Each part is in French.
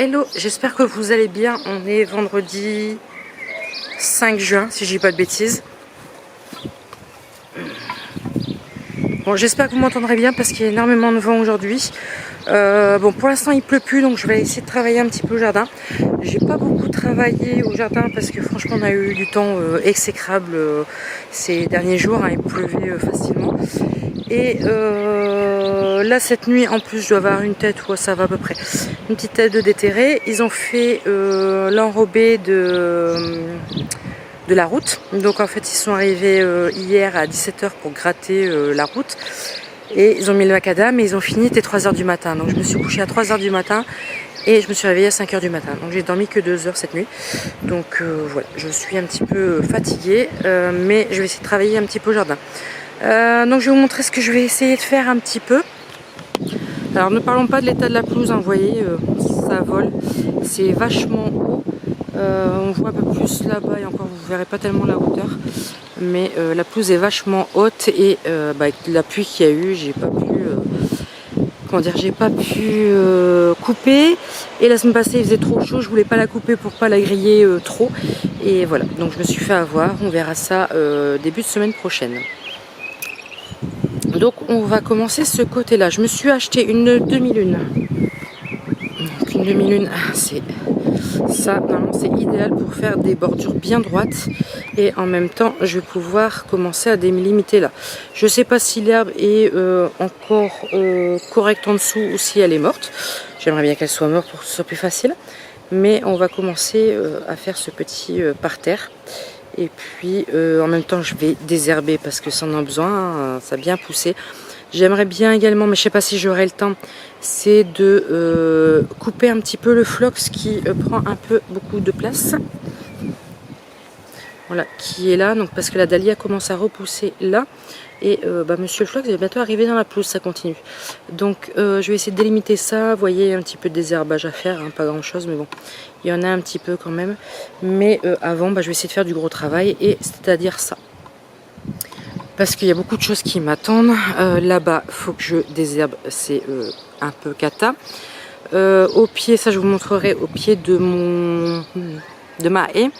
Hello, j'espère que vous allez bien. On est vendredi 5 juin, si je dis pas de bêtises. Bon, j'espère que vous m'entendrez bien parce qu'il y a énormément de vent aujourd'hui. Bon, pour l'instant, il pleut plus, donc je vais essayer de travailler un petit peu au jardin. J'ai pas beaucoup travaillé au jardin parce que franchement, on a eu du temps exécrable ces derniers jours. Hein, il pleuvait facilement. Et là, cette nuit, en plus, je dois avoir une tête, où ça va à peu près, une petite tête de déterré. Ils ont fait l'enrobé de la route. Donc en fait, ils sont arrivés hier à 17 h pour gratter la route. Et ils ont mis le macadam et ils ont fini, c'était 3 h du matin. Donc je me suis couchée à 3 h du matin et je me suis réveillée à 5 h du matin. Donc j'ai dormi que 2 h cette nuit. Donc voilà, je suis un petit peu fatiguée, mais je vais essayer de travailler un petit peu au jardin. Donc je vais vous montrer ce que je vais essayer de faire un petit peu. Alors ne parlons pas de l'état de la pelouse, hein, vous voyez, ça vole, c'est vachement haut. On voit un peu plus là-bas et encore vous verrez pas tellement la hauteur, mais la pelouse est vachement haute et avec la pluie qu'il y a eu, j'ai pas pu couper. Et la semaine passée il faisait trop chaud, je voulais pas la couper pour pas la griller trop, et voilà, donc je me suis fait avoir. On verra ça début de semaine prochaine. Donc on va commencer ce côté là. Je me suis acheté une demi-lune. Donc une demi-lune, c'est ça, normalement c'est idéal pour faire des bordures bien droites. Et en même temps je vais pouvoir commencer à délimiter là. Je sais pas si l'herbe est encore correcte en dessous ou si elle est morte. J'aimerais bien qu'elle soit morte pour que ce soit plus facile. Mais on va commencer à faire ce petit parterre. Et puis en même temps je vais désherber parce que ça en a besoin, ça a bien poussé. J'aimerais bien également, mais je sais pas si j'aurai le temps, c'est de couper un petit peu le phlox qui prend un peu beaucoup de place. Voilà, qui est là, donc parce que la dahlia commence à repousser là. Et monsieur le phlox va bientôt arriver dans la pelouse, ça continue. Donc je vais essayer de délimiter ça. Vous voyez, un petit peu de désherbage à faire, hein, pas grand chose, mais bon, il y en a un petit peu quand même. Mais avant, je vais essayer de faire du gros travail, et c'est-à-dire ça. Parce qu'il y a beaucoup de choses qui m'attendent. Là-bas, il faut que je désherbe, c'est un peu cata. Au pied, ça je vous montrerai, au pied de ma haie.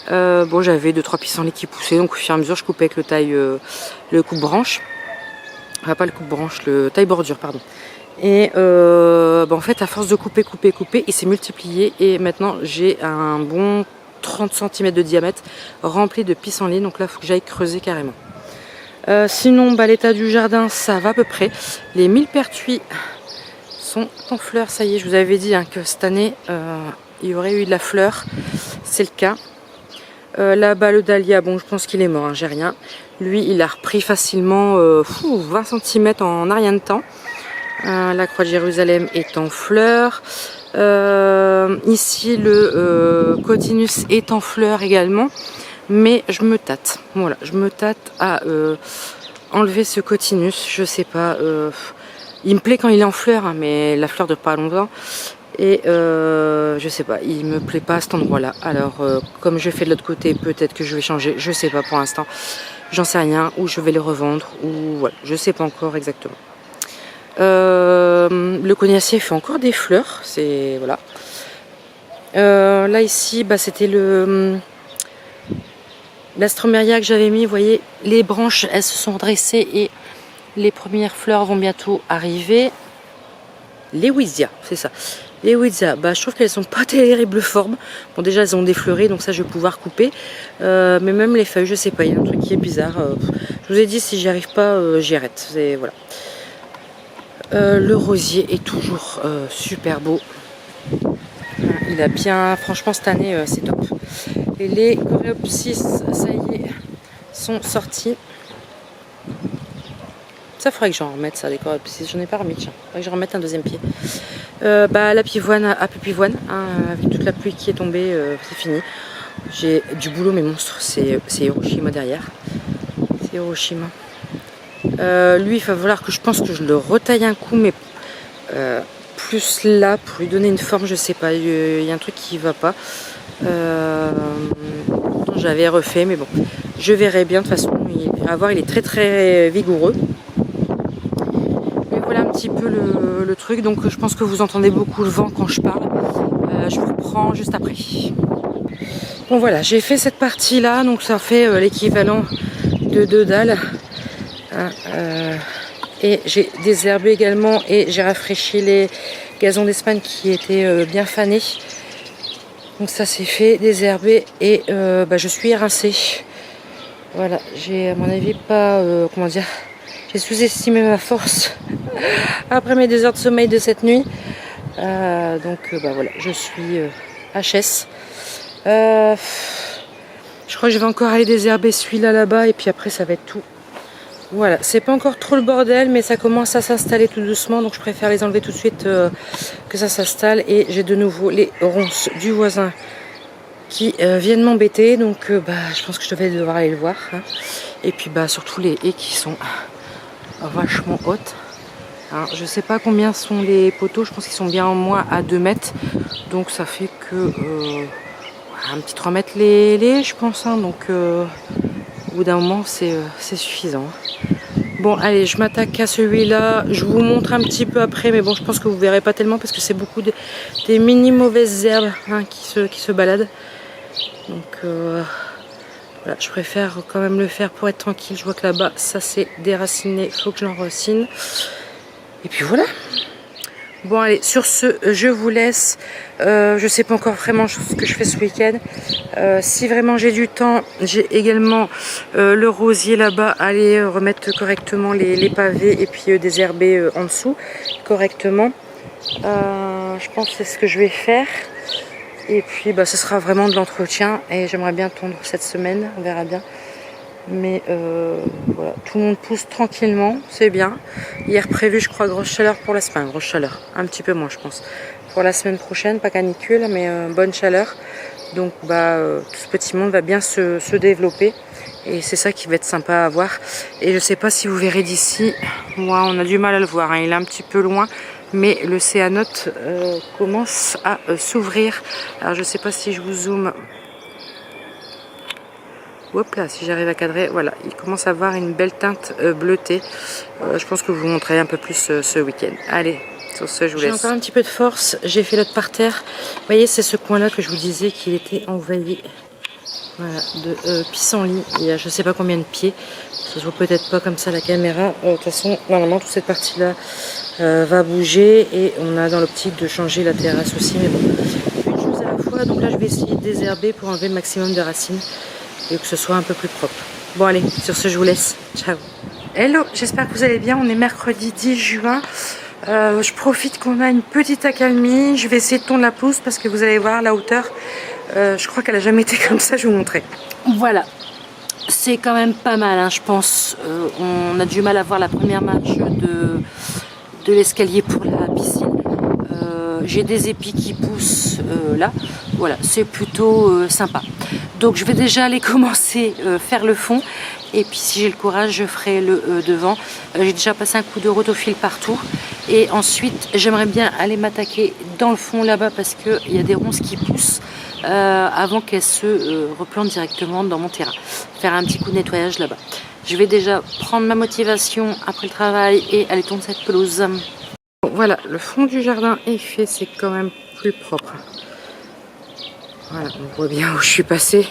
Bon, j'avais 2-3 pissenlits qui poussaient, donc au fur et à mesure je coupais avec le coupe-branche. Enfin, pas le coupe-branche, le taille-bordure, pardon. Et en fait, à force de couper, il s'est multiplié et maintenant j'ai un bon 30 cm de diamètre rempli de pissenlits. Donc là, il faut que j'aille creuser carrément. Sinon, l'état du jardin, ça va à peu près. Les millepertuis sont en fleurs, ça y est, je vous avais dit que cette année, il y aurait eu de la fleur. C'est le cas. Là-bas, le dahlia, bon, je pense qu'il est mort, hein, j'ai rien. Lui, il a repris facilement 20 cm en un rien de temps. La croix de Jérusalem est en fleurs. Ici, le cotinus est en fleurs également. Mais je me tâte. Voilà, je me tâte à enlever ce cotinus. Je sais pas. Il me plaît quand il est en fleurs, hein, mais la fleur dure pas longtemps. Et je sais pas, il me plaît pas à cet endroit là. Alors comme je fais de l'autre côté, peut-être que je vais changer, je sais pas pour l'instant, j'en sais rien, ou je vais les revendre, ou voilà, je sais pas encore exactement. Le cognacier fait encore des fleurs, c'est voilà. Là ici, c'était l'astroméria que j'avais mis. Vous voyez, les branches elles se sont dressées et les premières fleurs vont bientôt arriver. Les Wizia, c'est ça. Les Wizia, je trouve qu'elles sont pas terrible forme. Bon, déjà elles ont défleuré, donc ça je vais pouvoir couper. Mais même les feuilles, je sais pas, il y a un truc qui est bizarre. Je vous ai dit, si j'y arrive pas, j'y arrête. Voilà. Le rosier est toujours super beau. Il a bien, franchement cette année c'est top. Et les coréopsis, ça y est, sont sortis. Ça faudrait que j'en remette ça, des coréopsis, j'en ai pas remis, tiens. Faudrait que j'en remette un deuxième pied. La pivoine à pivoine, hein, avec toute la pluie qui est tombée, c'est fini. J'ai du boulot mais monstre, c'est Hiroshima derrière. C'est Hiroshima. Lui, il va falloir que je pense que je le retaille un coup, mais plus là, pour lui donner une forme, je sais pas, il y a un truc qui va pas. J'avais refait, mais bon, je verrai bien. De toute façon, il est très très vigoureux. Mais voilà un petit peu le truc. Donc je pense que vous entendez beaucoup le vent quand je parle. Je vous reprends juste après. Bon voilà, j'ai fait cette partie là, donc ça fait l'équivalent de 2 dalles. Et j'ai désherbé également et j'ai rafraîchi les gazons d'Espagne qui étaient bien fanés. Donc ça c'est fait, désherbé et je suis rincée. Voilà, j'ai à mon avis pas, comment dire, j'ai sous-estimé ma force après mes 2 heures de sommeil de cette nuit. Donc voilà, je suis HS. Je crois que je vais encore aller désherber celui-là là-bas et puis après ça va être tout. Voilà, c'est pas encore trop le bordel mais ça commence à s'installer tout doucement donc je préfère les enlever tout de suite que ça s'installe. Et j'ai de nouveau les ronces du voisin qui viennent m'embêter donc je pense que je vais devoir aller le voir. Hein. Et puis surtout les haies qui sont vachement hautes. Hein, je sais pas combien sont les poteaux, je pense qu'ils sont bien en moins à 2 mètres donc ça fait que un petit 3 mètres les haies je pense hein, donc au bout d'un moment c'est suffisant. Bon allez, je m'attaque à celui-là, je vous montre un petit peu après mais bon je pense que vous verrez pas tellement parce que c'est beaucoup des mini mauvaises herbes hein, qui se baladent. Donc voilà, je préfère quand même le faire pour être tranquille. Je vois que là-bas ça c'est déraciné, il faut que je l'enracine. Et puis voilà. Bon allez, sur ce, je vous laisse. Je sais pas encore vraiment ce que je fais ce week-end. Si vraiment j'ai du temps, j'ai également le rosier là-bas. Aller remettre correctement les pavés et puis désherber en dessous correctement. Je pense que c'est ce que je vais faire. Et puis ce sera vraiment de l'entretien. Et j'aimerais bien tondre cette semaine, on verra bien. Mais voilà, tout le monde pousse tranquillement, c'est bien. Hier prévu, je crois, grosse chaleur pour la semaine. Grosse chaleur, un petit peu moins, je pense. Pour la semaine prochaine, pas canicule, mais bonne chaleur. Donc, tout ce petit monde va bien se développer. Et c'est ça qui va être sympa à voir. Et je sais pas si vous verrez d'ici. Moi, on a du mal à le voir. Hein. Il est un petit peu loin. Mais le céanote commence à s'ouvrir. Alors, je sais pas si je vous zoome. Hop là, si j'arrive à cadrer, voilà, il commence à avoir une belle teinte bleutée. Je pense que je vous montrerai un peu plus ce week-end. Allez, sur ce, je vous laisse. J'ai encore un petit peu de force, j'ai fait l'autre parterre. Vous voyez, c'est ce coin-là que je vous disais qu'il était envahi voilà, de pissenlit. Il y a je sais pas combien de pieds. Ça se voit peut-être pas comme ça à la caméra. De toute façon, normalement, toute cette partie-là va bouger et on a dans l'optique de changer la terrasse aussi. Mais bon, une chose à la fois. Donc là, je vais essayer de désherber pour enlever le maximum de racines. Et que ce soit un peu plus propre. Bon allez, sur ce je vous laisse. Ciao. Hello, j'espère que vous allez bien. On est mercredi 10 juin. Je profite qu'on a une petite accalmie. Je vais essayer de tondre la pelouse parce que vous allez voir la hauteur. Je crois qu'elle a jamais été comme ça, je vais vous montrer. Voilà. C'est quand même pas mal, hein, je pense. On a du mal à voir la première marche de l'escalier pour la piscine. J'ai des épis qui poussent là. Voilà, c'est plutôt sympa. Donc je vais déjà aller commencer faire le fond. Et puis si j'ai le courage, je ferai le devant. J'ai déjà passé un coup de rotofil partout. Et ensuite, j'aimerais bien aller m'attaquer dans le fond là-bas parce qu'il y a des ronces qui poussent avant qu'elles se replantent directement dans mon terrain. Faire un petit coup de nettoyage là-bas. Je vais déjà prendre ma motivation après le travail et aller tondre cette pelouse. Bon, voilà, le fond du jardin est fait, c'est quand même plus propre. Voilà, on voit bien où je suis passée.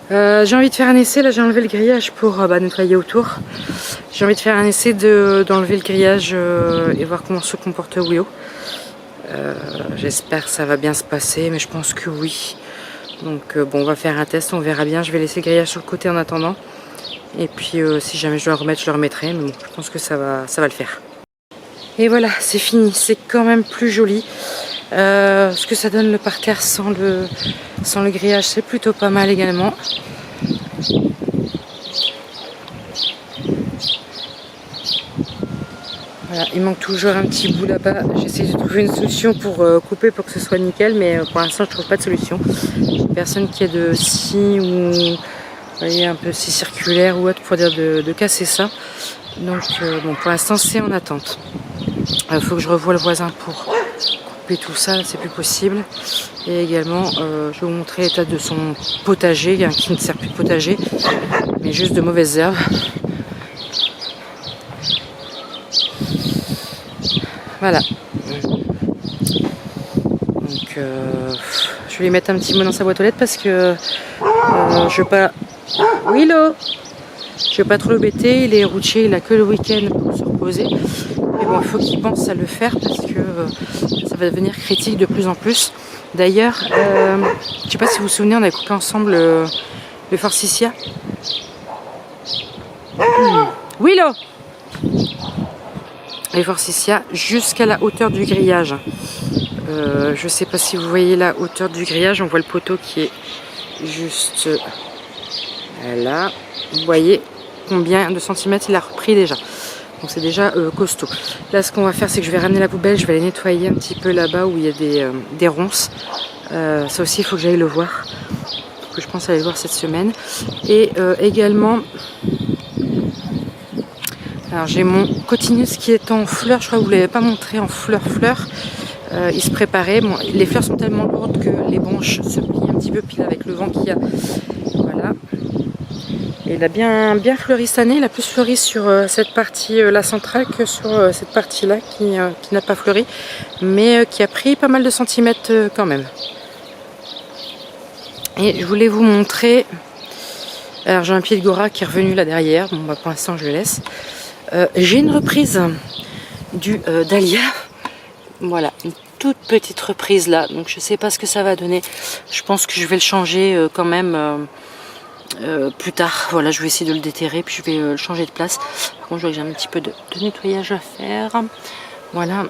J'ai envie de faire un essai, là j'ai enlevé le grillage pour nettoyer autour. J'ai envie de faire un essai d'enlever le grillage et voir comment se comporte Willow. J'espère que ça va bien se passer, mais je pense que oui. Donc bon, on va faire un test, on verra bien. Je vais laisser le grillage sur le côté en attendant. Et puis si jamais je dois le remettre, je le remettrai. Mais bon, je pense que ça va le faire. Et voilà, c'est fini. C'est quand même plus joli. Ce que ça donne le parterre sans le grillage, c'est plutôt pas mal également. Voilà, il manque toujours un petit bout là-bas. J'essaie de trouver une solution pour couper pour que ce soit nickel, mais pour l'instant je trouve pas de solution. Personne qui est de scie ou vous voyez, un peu scie circulaire ou autre pour dire de casser ça. Donc bon, pour l'instant c'est en attente. Il faut que je revoie le voisin pour couper tout ça, c'est plus possible. Et également, je vais vous montrer l'état de son potager, hein, qui ne sert plus de potager, mais juste de mauvaises herbes. Voilà. Donc je vais lui mettre un petit mot dans sa boîte aux lettres parce que je veux pas... Willow, je veux pas trop l'embêter, il est routier, il a que le week-end pour se reposer. Mais bon, il faut qu'il pense à le faire parce que ça va devenir critique de plus en plus. D'ailleurs, je sais pas si vous vous souvenez, on a coupé ensemble le Forsythia. Willow, les Forsythia jusqu'à la hauteur du grillage. Je sais pas si vous voyez la hauteur du grillage, on voit le poteau qui est juste là. Vous voyez combien de centimètres il a repris déjà. Donc c'est déjà costaud. Là ce qu'on va faire c'est que je vais ramener la poubelle, je vais aller nettoyer un petit peu là-bas où il y a des ronces. Ça aussi il faut que j'aille le voir. Que je pense aller le voir cette semaine. Et également, alors j'ai mon cotinus qui est en fleurs, je crois que vous ne l'avez pas montré en fleurs. Il se préparait. Bon, les fleurs sont tellement lourdes que les branches se plient un petit peu pile avec le vent qu'il y a. Voilà. Et il a bien fleuri cette année. Il a plus fleuri sur cette partie la centrale que sur cette partie là qui n'a pas fleuri, mais qui a pris pas mal de centimètres quand même. Et je voulais vous montrer. Alors j'ai un pied de Gora qui est revenu là derrière. Bon bah pour l'instant je le laisse. J'ai une reprise du dahlia. Voilà, une toute petite reprise là, donc je sais pas ce que ça va donner. Je pense que je vais le changer quand même plus tard. Voilà, je vais essayer de le déterrer, puis je vais le changer de place. Par contre, je vois que j'ai un petit peu de nettoyage à faire. Voilà,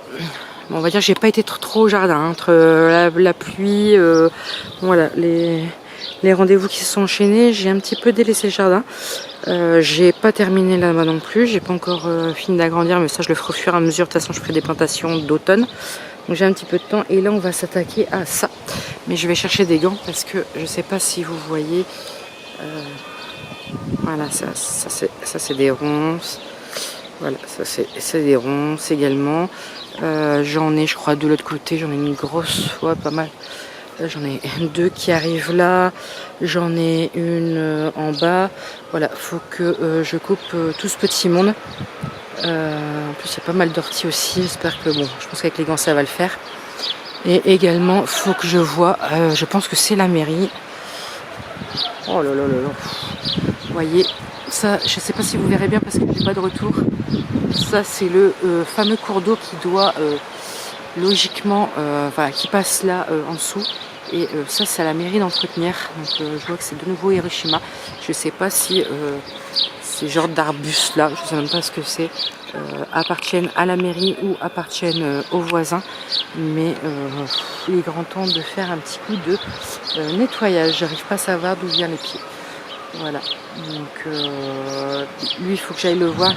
bon, on va dire que j'ai pas été trop au jardin, hein, entre la pluie, voilà, les rendez-vous qui se sont enchaînés. J'ai un petit peu délaissé le jardin. J'ai pas terminé là-bas non plus, j'ai pas encore fini d'agrandir, mais ça je le ferai au fur et à mesure. De toute façon je ferai des plantations d'automne, donc j'ai un petit peu de temps. Et là on va s'attaquer à ça, mais je vais chercher des gants parce que je sais pas si vous voyez, voilà, ça c'est des ronces, voilà, ça c'est des ronces également. J'en ai, je crois, de l'autre côté, j'en ai une grosse, ouais, pas mal. J'en ai deux qui arrivent là, j'en ai une en bas. Voilà, faut que je coupe tout ce petit monde. En plus, il y a pas mal d'orties aussi. J'espère que, bon, je pense qu'avec les gants, ça va le faire. Et également, faut que je vois, je pense que c'est la mairie. Oh là là là là. Vous voyez, ça, je sais pas si vous verrez bien parce que j'ai pas de retour. Ça, c'est le fameux cours d'eau qui doit logiquement, voilà, qui passe là en dessous. Et ça c'est à la mairie d'entretenir. Donc je vois que c'est de nouveau Hiroshima. Je sais pas si ces genres d'arbustes là, je sais même pas ce que c'est, appartiennent à la mairie ou appartiennent aux voisins. Mais il est grand temps de faire un petit coup de nettoyage. J'arrive pas à savoir d'où viennent les pieds. Voilà. Donc lui il faut que j'aille le voir.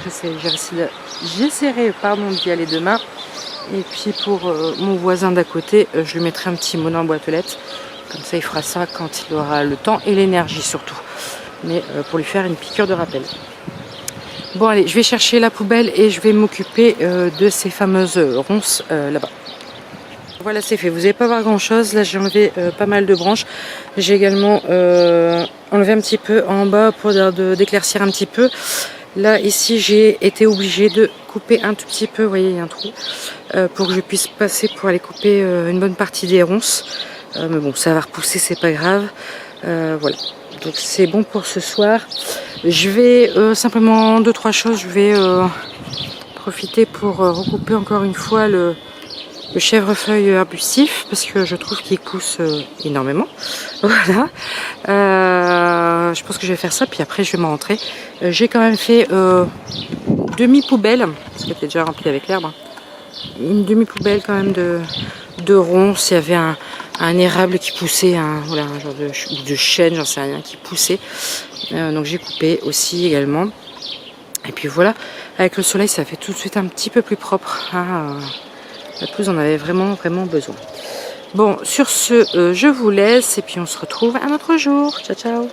J'essaierai d'y aller demain. Et puis pour mon voisin d'à côté, je lui mettrai un petit mot dans la boîte aux lettres. Comme ça, il fera ça quand il aura le temps et l'énergie surtout. Mais pour lui faire une piqûre de rappel. Bon allez, je vais chercher la poubelle et je vais m'occuper de ces fameuses ronces là-bas. Voilà, c'est fait. Vous n'allez pas voir grand-chose. Là, j'ai enlevé pas mal de branches. J'ai également enlevé un petit peu en bas pour d'éclaircir un petit peu. Là, ici, j'ai été obligée de couper un tout petit peu, vous voyez, il y a un trou, pour que je puisse passer pour aller couper une bonne partie des ronces. Mais bon, ça va repousser, c'est pas grave. Voilà, donc c'est bon pour ce soir. Je vais simplement 2-3 choses, je vais profiter pour recouper encore une fois le chèvrefeuille arbustif parce que je trouve qu'il pousse énormément. Voilà. Je pense que je vais faire ça puis après je vais m'en rentrer. J'ai quand même fait demi-poubelle parce qu'elle était déjà remplie avec l'herbe. Une demi-poubelle quand même de ronces. Il y avait un érable qui poussait, voilà, un genre de chêne, j'en sais rien, qui poussait. Donc j'ai coupé aussi également. Et puis voilà, avec le soleil ça fait tout de suite un petit peu plus propre. La pelouse en avait vraiment besoin. Bon, sur ce, je vous laisse et puis on se retrouve un autre jour. Ciao, ciao.